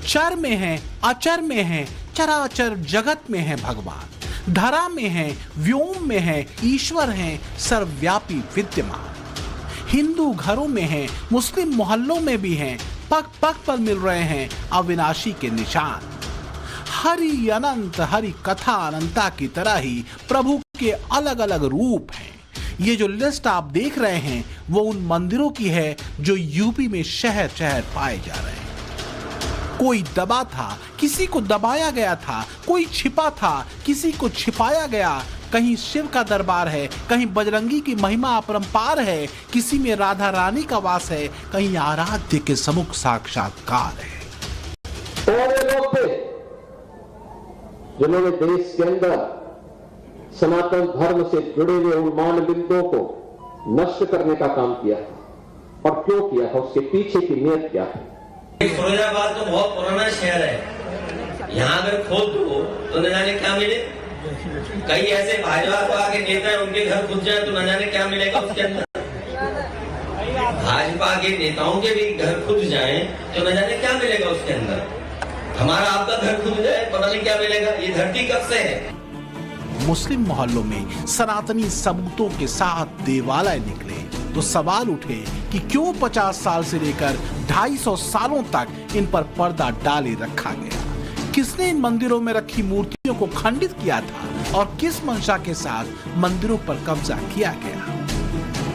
चर में है, अचर में है, चराचर जगत में है भगवान, धरा में है, व्योम में है, ईश्वर है सर्वव्यापी विद्यमान। हिंदू घरों में है, मुस्लिम मोहल्लों में भी हैं, पग पग पर मिल रहे हैं अविनाशी के निशान। हरि अनंत हरि कथा अनंता की तरह ही प्रभु के अलग अलग रूप हैं। ये जो लिस्ट आप देख रहे हैं वो उन मंदिरों की है जो यूपी में शहर शहर पाए जा रहे हैं। कोई दबा था, किसी को दबाया गया था, कोई छिपा था, किसी को छिपाया गया। कहीं शिव का दरबार है, कहीं बजरंगी की महिमा अपरंपार है, किसी में राधा रानी का वास है, कहीं आराध्य के समुख साक्षात्कार है। लोग थे जिन्होंने देश के अंदर सनातन धर्म से जुड़े हुए उन मानदंडों को नष्ट करने का काम किया था। और क्यों किया था, उसके पीछे की नीयत क्या है? फिरोजाबाद तो बहुत पुराना शहर है, यहाँ अगर खोद दो तो न जाने क्या मिले। कई ऐसे भाजपा के नेता हैं, उनके घर खुद जाए तो न जाने क्या मिलेगा उसके अंदर। भाजपा के नेताओं के भी घर खुद जाए तो न जाने क्या मिलेगा उसके अंदर। हमारा आपका घर खुद जाए पता नहीं क्या मिलेगा। ये धरती कब से है? मुस्लिम मोहल्लों में सनातनी सबूतों के साथ देवालय निकले तो सवाल उठे कि क्यों 50 साल से लेकर 250 सालों तक इन पर पर्दा डाले रखा गया। किसने इन मंदिरों में रखी मूर्तियों को खंडित किया था और किस मंशा के साथ मंदिरों पर कब्जा किया गया।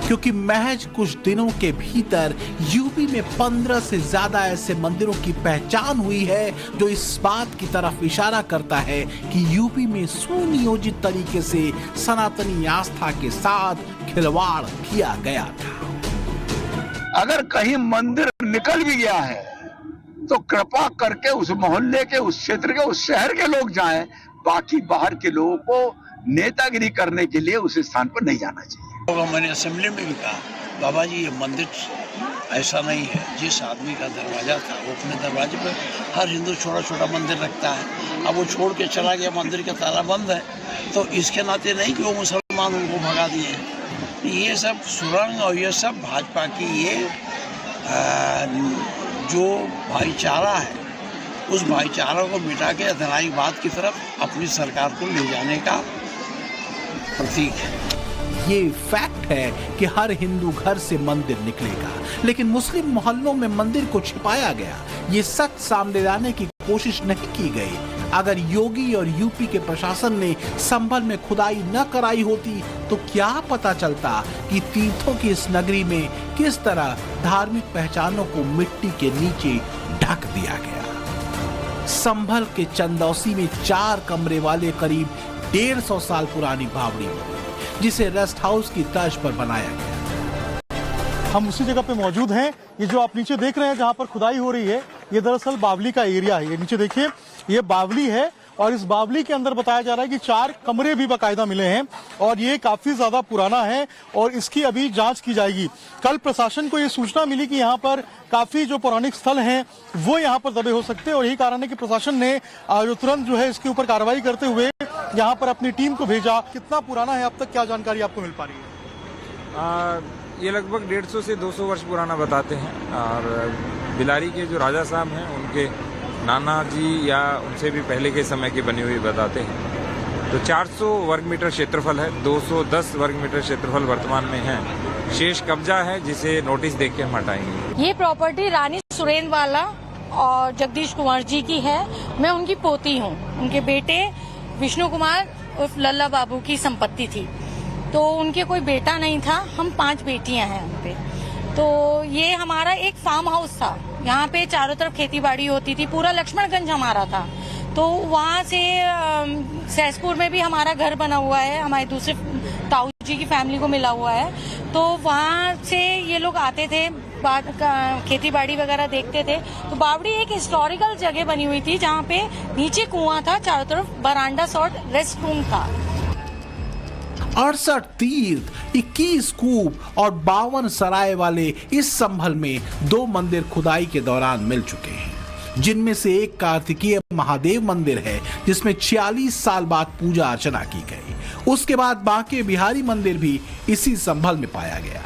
क्योंकि महज कुछ दिनों के भीतर यूपी में 15 से ज्यादा ऐसे मंदिरों की पहचान हुई है जो इस बात की तरफ इशारा करता है कि यूपी में सुनियोजित तरीके से सनातनी आस्था के साथ खिलवाड़ किया गया था। अगर कहीं मंदिर निकल भी गया है तो कृपा करके उस मोहल्ले के, उस क्षेत्र के, उस शहर के लोग जाएं। बाकी बाहर के लोगों को नेतागिरी करने के लिए उस स्थान पर नहीं जाना चाहिए। मैंने असेंबली में भी कहा, बाबा जी ये मंदिर ऐसा नहीं है। जिस आदमी का दरवाजा था वो अपने दरवाजे पर हर हिंदू छोटा छोटा मंदिर रखता है। अब वो छोड़ के चला गया, मंदिर का ताला बंद है, तो इसके नाते नहीं कि वो मुसलमान उनको भगा दिए। ये सब सुरंग और ये सब भाजपा की ये जो भाईचारा है उस भाईचारा को मिटा के अधनाईवाद की तरफ अपनी सरकार को ले जाने का प्रतीक है। ये फैक्ट है कि हर हिंदू घर से मंदिर निकलेगा, लेकिन मुस्लिम मोहल्लों में मंदिर को छिपाया गया। ये सच सामने लाने की कोशिश नहीं की गई। अगर योगी और यूपी के प्रशासन ने संभल में खुदाई न कराई होती तो क्या पता चलता कि तीर्थों की इस नगरी में किस तरह धार्मिक पहचानों को मिट्टी के नीचे ढक दिया गया। संभल के चंदौसी में 4 कमरे वाले करीब 150 साल पुरानी बावड़ी जिसे रेस्ट हाउस की तर्ज पर बनाया गया। हम उसी जगह पे मौजूद हैं। ये जो आप नीचे देख रहे हैं जहाँ पर खुदाई हो रही है, ये दरअसल बावली का एरिया है। ये नीचे देखिए, ये बावली है और इस बावली के अंदर बताया जा रहा है कि 4 कमरे भी बाकायदा मिले हैं और ये काफी ज्यादा पुराना है और इसकी अभी जांच की जाएगी। कल प्रशासन को ये सूचना मिली कि यहाँ पर काफी जो पौराणिक स्थल हैं वो यहाँ पर दबे हो सकते हैं और यही कारण है कि प्रशासन ने जो तुरंत जो है इसके ऊपर कार्रवाई करते हुए यहाँ पर अपनी टीम को भेजा। कितना पुराना है, अब तक क्या जानकारी आपको मिल पा रही है? ये लगभग 150 से 200 वर्ष पुराना बताते हैं और बिलारी के जो राजा साहब हैं उनके नाना जी या उनसे भी पहले के समय की बनी हुई बताते हैं। तो 400 वर्ग मीटर क्षेत्रफल है, 210 वर्ग मीटर क्षेत्रफल वर्तमान में है। शेष कब्जा है जिसे नोटिस देख के हम हटाएंगे। ये प्रॉपर्टी रानी सुरेंद्रवाला और जगदीश कुमार जी की है। मैं उनकी पोती हूँ। उनके बेटे विष्णु कुमार उर्फ लल्ला बाबू की संपत्ति थी, तो उनके कोई बेटा नहीं था। हम 5 बेटियां हैं उनपे। तो ये हमारा एक फार्म हाउस था, यहाँ पे चारों तरफ खेती बाड़ी होती थी। पूरा लक्ष्मणगंज हमारा था। तो वहाँ से सहसपुर में भी हमारा घर बना हुआ है, हमारे दूसरे ताऊ जी की फैमिली को मिला हुआ है। तो वहाँ से ये लोग आते थे, खेती बाड़ी वगैरह देखते थे। तो बावड़ी एक हिस्टोरिकल जगह बनी हुई थी जहाँ पे नीचे कुआं था, चारों तरफ बरांडा सॉर्ट रेस्ट रूम था। 68 तीर्थ, 21 कूप और 52 सराय वाले इस संभल में 2 मंदिर खुदाई के दौरान मिल चुके हैं, जिनमें से एक कार्तिकीय महादेव मंदिर है जिसमें 46 साल बाद पूजा अर्चना की गई। उसके बाद बांके बिहारी मंदिर भी इसी संभल में पाया गया।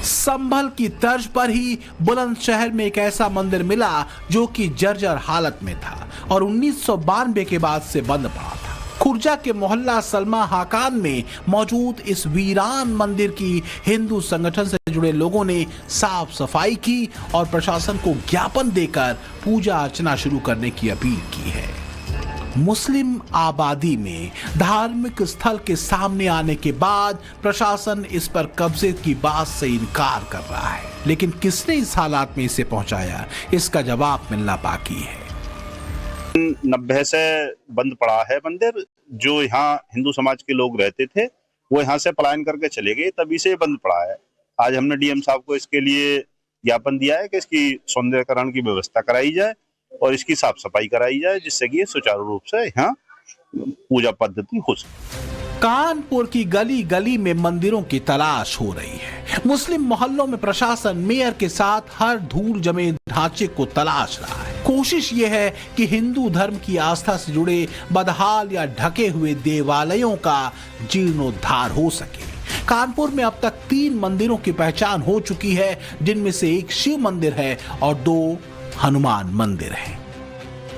संभल की तर्ज पर ही बुलंदशहर में एक ऐसा मंदिर मिला जो कि जर्जर हालत में था और 1992 के बाद से बंद पड़ा था। खुर्जा के मोहल्ला सलमा हाकान में मौजूद इस वीरान मंदिर की हिंदू संगठन से जुड़े लोगों ने साफ सफाई की और प्रशासन को ज्ञापन देकर पूजा अर्चना शुरू करने की अपील की है। मुस्लिम आबादी में धार्मिक स्थल के सामने आने के बाद प्रशासन इस पर कब्जे की बात से इनकार कर रहा है, लेकिन किसने इस हालात में इसे पहुंचाया, इसका जवाब मिलना बाकी है। 90 से बंद पड़ा है मंदिर। जो यहाँ हिंदू समाज के लोग रहते थे वो यहाँ से पलायन करके चले गए, तभी से बंद पड़ा है। आज हमने डीएम साहब को इसके लिए ज्ञापन दिया है कि इसकी सौंदर्यकरण की व्यवस्था कराई जाए और इसकी साफ सफाई कराई जाए, जिससे कि ये सुचारू रूप से यहाँ पूजा पद्धति हो सके। कानपुर की गली गली में मंदिरों की तलाश हो रही है। मुस्लिम मोहल्लों में प्रशासन मेयर के साथ हर धूल जमे ढांचे को तलाश रहा है। कोशिश यह है कि हिंदू धर्म की आस्था से जुड़े बदहाल या ढके हुए देवालयों का जीर्णोद्धार हो सके। कानपुर में अब तक 3 मंदिरों की पहचान हो चुकी है, जिनमें से एक शिव मंदिर है और 2 हनुमान मंदिर है।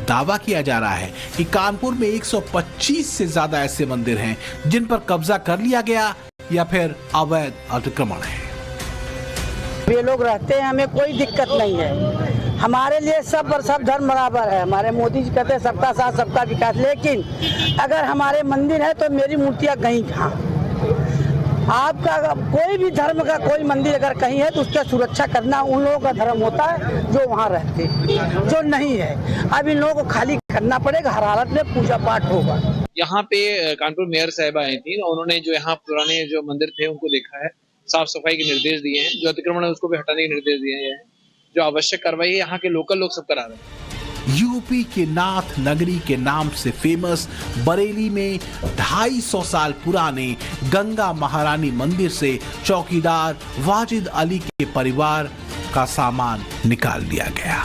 दावा किया जा रहा है कि कानपुर में 125 से ज्यादा ऐसे मंदिर हैं जिन पर कब्जा कर लिया गया या फिर अवैध अतिक्रमण है। ये लोग रहते हैं, हमें कोई दिक्कत नहीं है। हमारे लिए सब और सब धर्म बराबर है। हमारे मोदी जी कहते हैं सबका साथ सबका विकास, लेकिन अगर हमारे मंदिर है तो मेरी मूर्तियां गई कहाँ? आपका कोई भी धर्म का कोई मंदिर अगर कहीं है तो उसका सुरक्षा करना उन लोगों का धर्म होता है जो वहाँ रहते हैं, जो नहीं है। अब इन लोगों को खाली करना पड़ेगा, हर हालत में पूजा पाठ होगा। यहाँ पे कानपुर मेयर साहिबा आई थी, उन्होंने जो यहाँ पुराने जो मंदिर थे उनको देखा है, साफ सफाई के निर्देश दिए हैं, जो अतिक्रमण है उसको भी हटाने के निर्देश दिए हैं, जो आवश्यक कार्रवाई है यहाँ के लोकल लोग सब करा रहे हैं। यूपी के नाथ नगरी के नाम से फेमस बरेली में 250 साल पुराने गंगा महारानी मंदिर से चौकीदार वाजिद अली के परिवार का सामान निकाल लिया गया।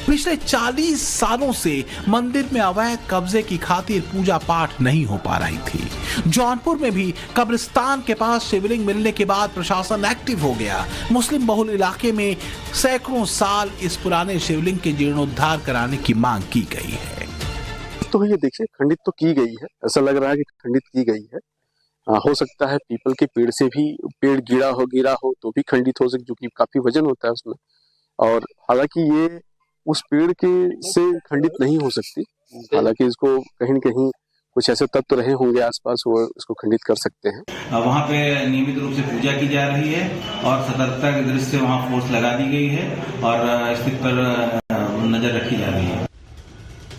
पिछले 40 सालों से मंदिर में अवैध कब्जे की खातिर पूजा पाठ नहीं हो पा रही थी। जौनपुर में भी कब्रिस्तान के पास शिवलिंग मिलने के बाद प्रशासन एक्टिव हो गया। मुस्लिम बहुल इलाके में सैकड़ों साल इस पुराने शिवलिंग के जीर्णोद्धार कराने की मांग की गई है। तो ये देखिए खंडित तो की गई है, ऐसा लग रहा है कि खंडित की गई है। हो सकता है पीपल के पेड़ से भी पेड़ गिरा हो तो भी खंडित हो सकता, जो कि काफी वजन होता है उसमें। और हालांकि ये उस पेड़ के से खंडित नहीं हो सकती, हालांकि इसको कहीं न कहीं कुछ ऐसे तत्व रहे होंगे आसपास, वो इसको खंडित कर सकते हैं। वहाँ पे नियमित रूप से पूजा की जा रही है और सतर्कता की दृष्टि से वहाँ फोर्स लगा दी गई है और स्थिति पर नजर रखी जा रही है।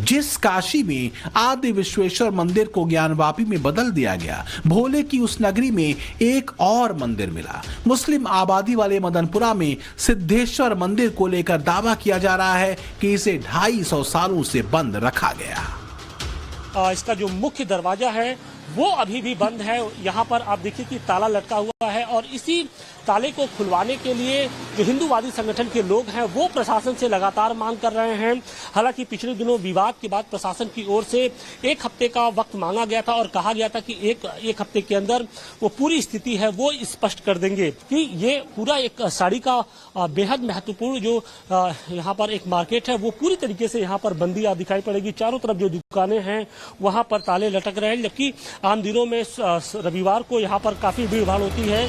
जिस काशी में आदि विश्वेश्वर मंदिर को ज्ञानवापी में बदल दिया गया, भोले की उस नगरी में एक और मंदिर मिला। मुस्लिम आबादी वाले मदनपुरा में सिद्धेश्वर मंदिर को लेकर दावा किया जा रहा है कि इसे 250 सालों से बंद रखा गया। इसका जो मुख्य दरवाजा है वो अभी भी बंद है। यहाँ पर आप देखिए कि ताला लटका हुआ है और इसी ताले को खुलवाने के लिए जो हिंदूवादी संगठन के लोग हैं वो प्रशासन से लगातार मांग कर रहे हैं। हालांकि पिछले दिनों विवाद के बाद प्रशासन की ओर से 1 हफ्ते का वक्त मांगा गया था और कहा गया था कि एक हफ्ते के अंदर वो पूरी स्थिति है वो स्पष्ट कर देंगे कि ये पूरा एक साड़ी का बेहद महत्वपूर्ण जो यहाँ पर एक मार्केट है वो पूरी तरीके से यहाँ पर बंदी दिखाई पड़ेगी। चारों तरफ जो दुकानें हैं वहाँ पर ताले लटक रहे हैं, जबकि आम दिनों में रविवार को यहाँ पर काफी भीड़ भाड़ होती है।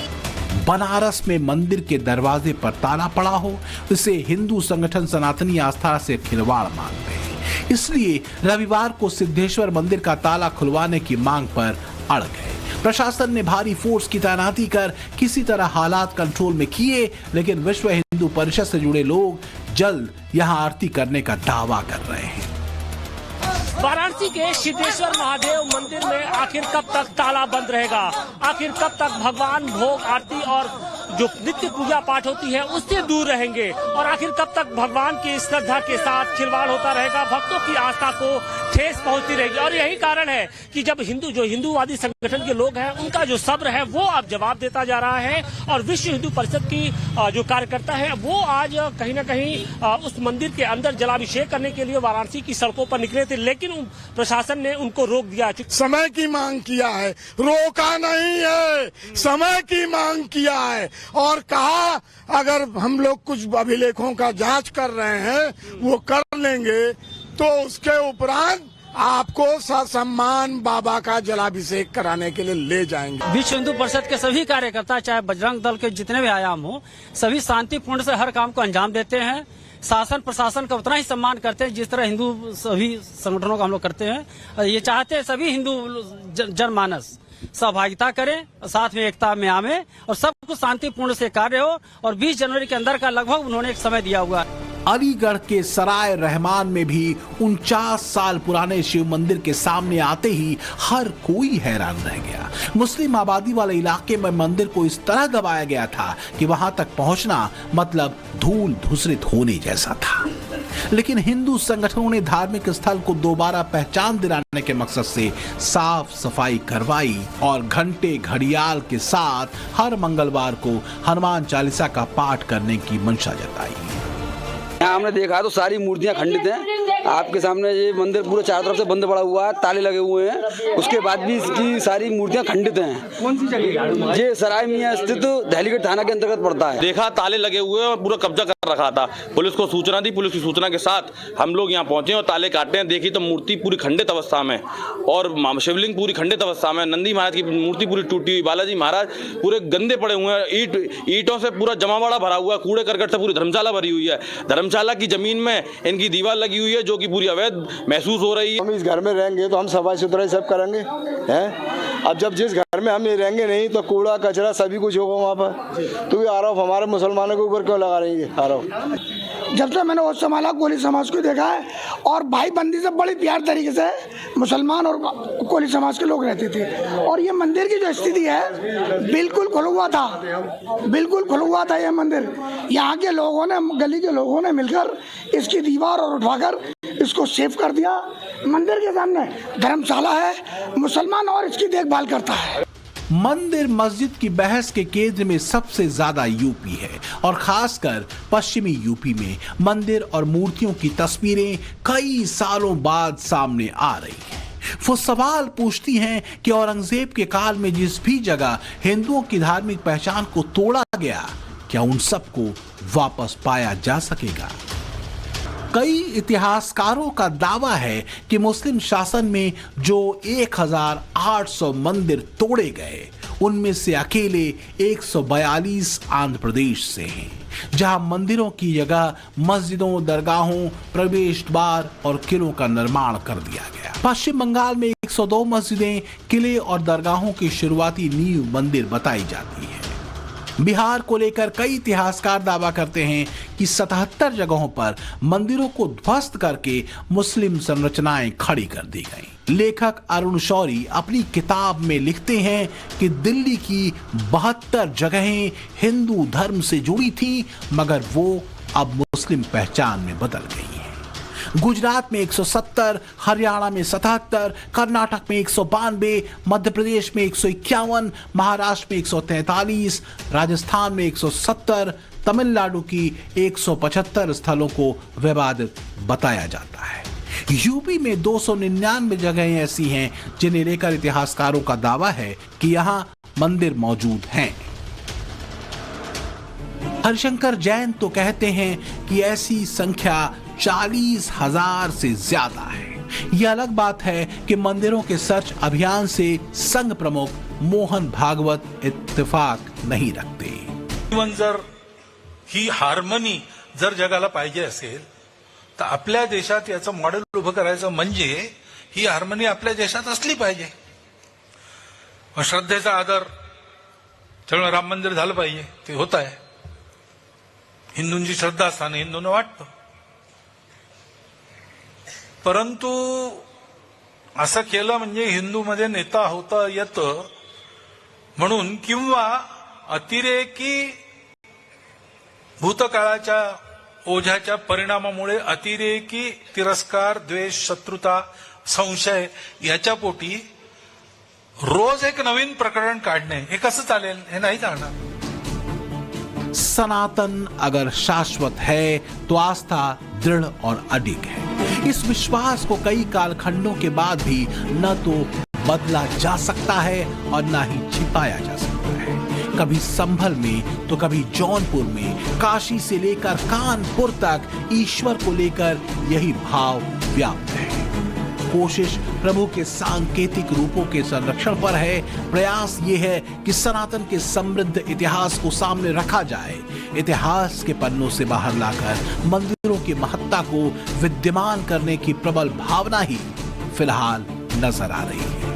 बनारस में मंदिर के दरवाजे पर ताला पड़ा हो, इसे हिंदू संगठन सनातनी आस्था से खिलवाड़ मानते हैं, इसलिए रविवार को सिद्धेश्वर मंदिर का ताला खुलवाने की मांग पर अड़ गए। प्रशासन ने भारी फोर्स की तैनाती कर किसी तरह हालात कंट्रोल में किए, लेकिन विश्व हिंदू परिषद से जुड़े लोग जल्द यहां आरती करने का दावा कर रहे हैं। वाराणसी के सिद्धेश्वर महादेव मंदिर में आखिर कब तक ताला बंद रहेगा? आखिर कब तक भगवान भोग आरती और जो नित्य पूजा पाठ होती है उससे दूर रहेंगे? और आखिर कब तक भगवान की श्रद्धा के साथ खिलवाड़ होता रहेगा, भक्तों की आस्था को ठेस पहुंचती रहेगी? और यही कारण है कि जब हिंदूवादी संगठन के लोग हैं उनका जो सब्र है वो अब जवाब देता जा रहा है और विश्व हिंदू परिषद की जो कार्यकर्ता है वो आज कहीं न कहीं उस मंदिर के अंदर जलाभिषेक करने के लिए वाराणसी की सड़कों पर निकले थे, लेकिन प्रशासन ने उनको रोक दिया। समय की मांग किया है, रोका नहीं है, समय की मांग किया है। और कहा अगर हम लोग कुछ अभिलेखों का जांच कर रहे हैं वो कर लेंगे तो उसके उपरांत आपको ससम्मान बाबा का जलाभिषेक कराने के लिए ले जाएंगे। विश्व हिंदू परिषद के सभी कार्यकर्ता, चाहे बजरंग दल के जितने भी आयाम हो, सभी शांतिपूर्ण से हर काम को अंजाम देते हैं। शासन प्रशासन का उतना ही सम्मान करते हैं जिस तरह हिंदू सभी संगठनों का हम लोग करते हैं। ये चाहते हैं सभी हिंदू जनमानस सहभागिता करें, साथ में एकता में आवे और सब कुछ शांतिपूर्ण से कार्य हो। और 20 जनवरी के अंदर का लगभग उन्होंने एक समय दिया हुआ है। अलीगढ़ के सराय रहमान में भी 49 साल पुराने शिव मंदिर के सामने आते ही हर कोई हैरान रह गया। मुस्लिम आबादी वाले इलाके में मंदिर को इस तरह दबाया गया था कि वहां तक पहुंचना मतलब धूल धूसरित होने जैसा था। लेकिन हिंदू संगठनों ने धार्मिक स्थल को दोबारा पहचान दिलाने के मकसद से साफ सफाई करवाई और घंटे घड़ियाल के साथ हर मंगलवार को हनुमान चालीसा का पाठ करने की मंशा जताई। यहाँ हमने देखा तो सारी मूर्तियां खंडित हैं। आपके सामने ये मंदिर पूरे चारों तरफ से बंद पड़ा हुआ है, ताले लगे हुए हैं। उसके बाद भी इसकी सारी मूर्तियां खंडित हैं। कौन सी जगह? ये सराय मियां स्थित दहलीगढ़ थाना के अंतर्गत पड़ता है। देखा ताले लगे हुए हैं और पूरा कब्जा कर रखा था। पुलिस को सूचना दी, पुलिस की सूचना के साथ हम लोग यहाँ पहुंचे और ताले काटे हैं। देखी तो मूर्ति पूरी खंडित अवस्था में और शिवलिंग पूरी खंडित अवस्था में, नंदी महाराज की मूर्ति पूरी टूटी हुई, बालाजी महाराज पूरे गंदे पड़े हुए हैं, ईंटों से पूरा जमावड़ा भरा हुआ है, कूड़े करकट से पूरी धर्मशाला भरी हुई है। धर्मशाला की जमीन में इनकी दीवार लगी हुई है जो कि पूरी अवैध महसूस हो रही है। हम इस घर में रहेंगे तो हम सफाई सुथराई सब करेंगे हैं। अब जब जिस घर में हम ये रहेंगे नहीं तो कूड़ा कचरा सभी कुछ होगा वहाँ पर। तो ये आरोप हमारे मुसलमानों के ऊपर क्यों लगा रही है आरोप? जब से मैंने होश संभाला कोली समाज को देखा है और भाई बंदी से बड़ी प्यार तरीके से मुसलमान और कोली समाज के लोग रहते थे। और ये मंदिर की जो स्थिति है बिल्कुल खुला हुआ था, बिल्कुल खुला हुआ था ये मंदिर। यहाँ के लोगों ने, गली के लोगों ने मिलकर इसकी दीवार और उठाकर इसको सेफ कर दिया। मंदिर के सामने धर्मशाला है, मुसलमान और इसकी देखभाल करता है। मंदिर मस्जिद की बहस के केंद्र में सबसे ज्यादा यूपी है और खासकर पश्चिमी यूपी में मंदिर और मूर्तियों की तस्वीरें कई सालों बाद सामने आ रही हैं। वो सवाल पूछती हैं कि औरंगजेब के काल में जिस भी जगह हिंदुओं की धार्मिक पहचान को तोड़ा गया, क्या उन सबको वापस पाया जा सकेगा? कई इतिहासकारों का दावा है कि मुस्लिम शासन में जो 1800 मंदिर तोड़े गए उनमें से अकेले 142 आंध्र प्रदेश से हैं, जहां मंदिरों की जगह मस्जिदों, दरगाहों, प्रवेश द्वार और किलों का निर्माण कर दिया गया। पश्चिम बंगाल में 102 मस्जिदें, किले और दरगाहों की शुरुआती नींव मंदिर बताई जाती है। बिहार को लेकर कई इतिहासकार दावा करते हैं कि 77 जगहों पर मंदिरों को ध्वस्त करके मुस्लिम संरचनाएं खड़ी कर दी गईं। लेखक अरुण शौरी अपनी किताब में लिखते हैं कि दिल्ली की 72 जगहें हिंदू धर्म से जुड़ी थी, मगर वो अब मुस्लिम पहचान में बदल गई हैं। गुजरात में 170, हरियाणा में 77, कर्नाटक में 192, मध्य प्रदेश में 151, महाराष्ट्र में 143, राजस्थान में 170, तमिलनाडु की 175 स्थलों को विवादित बताया जाता है। यूपी में 299 जगहें ऐसी हैं जिन्हें लेकर इतिहासकारों का दावा है कि यहां मंदिर मौजूद हैं। हरिशंकर जैन तो कहते हैं कि ऐसी संख्या 40,000 से ज्यादा है। यह अलग बात है कि मंदिरों के सर्च अभियान से संघ प्रमुख मोहन भागवत इत्तेफाक नहीं रखते। जर ही हार्मनी जर जगाला पाहिजे असेल तर आपल्या देशात याचं मॉडेल उभं करायचं म्हणजे ही हार्मनी आपल्या देशात असली पाहिजे। श्रद्धेचा आदर, त्यामुळे राम मंदिर झालं पाहिजे, ते होत आहे। हिंदूंची श्रद्धा असताना हिंदूंना वाटतं, परंतु असं केलं म्हणजे हिंदूमध्ये नेता होता येतं म्हणून किंवा अतिरेकी भूतकाळाच्या ओझ्याच्या परिणामामुळे अतिरेकी तिरस्कार, द्वेष, शत्रुता, संशय याच्या पोटी रोज एक नवीन प्रकरण काढणे हे कसं चालेल? हे नाही चालणार। सनातन अगर शाश्वत है तो आस्था दृढ़ और अडिग है। इस विश्वास को कई कालखंडों के बाद भी न तो बदला जा सकता है और न ही छिपाया जा सकता है। कभी संभल में तो कभी जौनपुर में, काशी से लेकर कानपुर तक ईश्वर को लेकर यही भाव व्याप्त है। कोशिश प्रभु के सांकेतिक रूपों के संरक्षण पर है। प्रयास ये है कि सनातन के समृद्ध इतिहास को सामने रखा जाए। इतिहास के पन्नों से बाहर लाकर मंदिरों की महत्ता को विद्यमान करने की प्रबल भावना ही फिलहाल नजर आ रही है।